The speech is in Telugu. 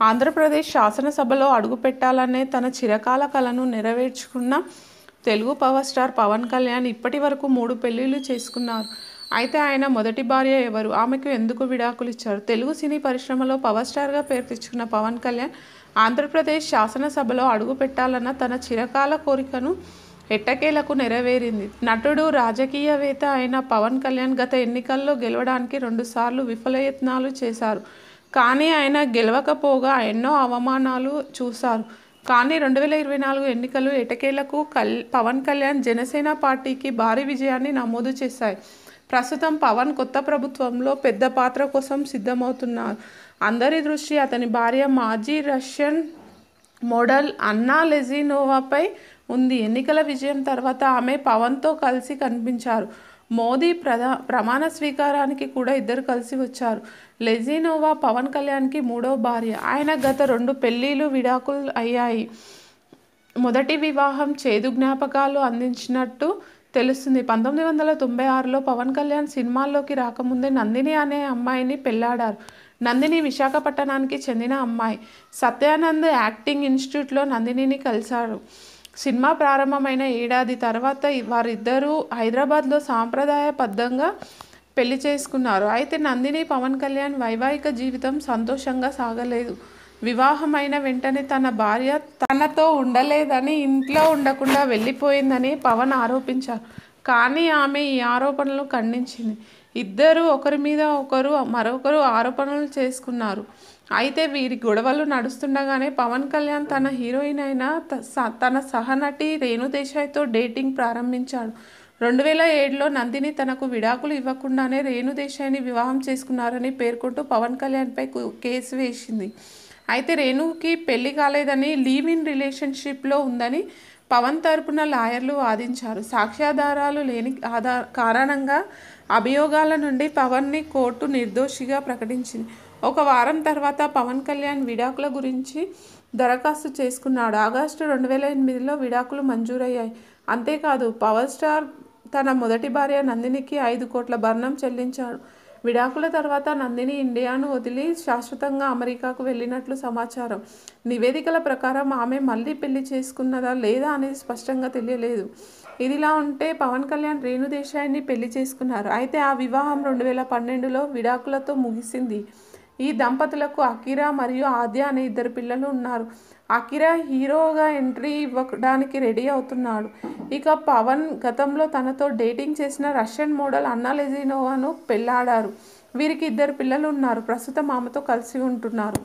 ఆంధ్రప్రదేశ్ శాసనసభలో అడుగుపెట్టాలనే తన చిరకాల కలను నెరవేర్చుకున్న తెలుగు పవర్ స్టార్ పవన్ కళ్యాణ్ ఇప్పటి వరకు 3 పెళ్లిళ్లు చేసుకున్నారు. అయితే ఆయన మొదటి భార్య ఎవరు? ఆమెకు ఎందుకు విడాకులు ఇచ్చారు? తెలుగు సినీ పరిశ్రమలో పవర్ స్టార్గా పేరు తెచ్చుకున్న పవన్ కళ్యాణ్ ఆంధ్రప్రదేశ్ శాసనసభలో అడుగుపెట్టాలన్న తన చిరకాల కోరికను ఎట్టకేలకు నెరవేరింది. నటుడు, రాజకీయవేత్త అయిన పవన్ కళ్యాణ్ గత ఎన్నికల్లో గెలవడానికి 2 సార్లు విఫలయత్నాలు చేశారు. కానీ ఆయన గెలవకపోగా ఎన్నో అవమానాలు చూశారు. కానీ 2024 ఎన్నికలు ఎట్టకేలకు పవన్ కళ్యాణ్ జనసేన పార్టీకి భారీ విజయాన్ని నమోదు చేశాయి. ప్రస్తుతం పవన్ కొత్త ప్రభుత్వంలో పెద్ద పాత్ర కోసం సిద్ధమవుతున్నారు. అందరి దృష్టి అతని భార్య మాజీ రష్యన్ మోడల్ అన్నా లెజినోవాపై ఉంది. ఎన్నికల విజయం తర్వాత ఆమె పవన్తో కలిసి కనిపించారు. మోదీ ప్రమాణ స్వీకారానికి కూడా ఇద్దరు కలిసి వచ్చారు. లెజినోవా పవన్ కళ్యాణ్కి 3వ భార్య. ఆయన గత 2 పెళ్లిళ్లు విడాకులు అయ్యాయి. మొదటి వివాహం చేదు జ్ఞాపకాలు అందించినట్టు తెలుస్తుంది. 1996లో పవన్ కళ్యాణ్ సినిమాల్లోకి రాకముందే నందిని అనే అమ్మాయిని పెళ్లాడారు. నందిని విశాఖపట్టణానికి చెందిన అమ్మాయి. సత్యానంద్ యాక్టింగ్ ఇన్స్టిట్యూట్లో నందినిని కలిశారు. సినిమా ప్రారంభమైన ఏడాది తర్వాత వారిద్దరూ హైదరాబాద్లో సాంప్రదాయబద్ధంగా పెళ్లి చేసుకున్నారు. అయితే నందిని, పవన్ కళ్యాణ్ వైవాహిక జీవితం సంతోషంగా సాగలేదు. వివాహమైన వెంటనే తన భార్య తనతో ఉండలేదని, ఇంట్లో ఉండకుండా వెళ్ళిపోయిందని పవన్ ఆరోపించారు. కానీ ఆమె ఈ ఆరోపణలు ఖండించింది. ఇద్దరు ఒకరి మీద మరొకరు ఆరోపణలు చేసుకున్నారు. అయితే వీరి గొడవలు నడుస్తుండగానే పవన్ కళ్యాణ్ తన హీరోయిన్ అయిన తన సహనటి రేణు దేశాయ్తో డేటింగ్ ప్రారంభించాడు. 2007లో నందిని తనకు విడాకులు ఇవ్వకుండానే రేణు దేశాయ్ని వివాహం చేసుకున్నారని పేర్కొంటూ పవన్ కళ్యాణ్పై కేసు వేసింది. అయితే రేణుకి పెళ్లి కాలేదని, లీవ్ ఇన్ రిలేషన్షిప్లో ఉందని పవన్ తరపున లాయర్లు వాదించారు. సాక్ష్యాధారాలు లేని కారణంగా అభియోగాల నుండి పవన్ని కోర్టు నిర్దోషిగా ప్రకటించింది. ఒక వారం తర్వాత పవన్ కళ్యాణ్ విడాకుల గురించి దరఖాస్తు చేసుకున్నాడు. ఆగస్టు 2008లో విడాకులు మంజూరయ్యాయి. అంతేకాదు పవర్ స్టార్ తన మొదటి భార్య నందినికి 5 కోట్ల భరణం చెల్లించాడు. విడాకుల తర్వాత నందిని ఇండియాను వదిలి శాశ్వతంగా అమెరికాకు వెళ్ళినట్లు సమాచారం. నివేదికల ప్రకారం ఆమె మళ్ళీ పెళ్లి చేసుకున్నదా లేదా అనేది స్పష్టంగా తెలియలేదు. ఇదిలా ఉంటే పవన్ కళ్యాణ్ రేణు దేశాయ్ని పెళ్లి చేసుకున్నారు. అయితే ఆ వివాహం 2012లో విడాకులతో ముగిసింది. ఈ దంపతులకు అకిరా మరియు ఆద్య అనే 2 పిల్లలు ఉన్నారు. అకిరా హీరోగా ఎంట్రీ ఇవ్వడానికి రెడీ అవుతున్నాడు. ఇక పవన్ గతంలో తనతో డేటింగ్ చేసిన రష్యన్ మోడల్ అన్నా లెజినోవాను పెళ్లాడారు. వీరికి 2 పిల్లలు ఉన్నారు. ప్రస్తుతం ఆమెతో కలిసి ఉంటున్నారు.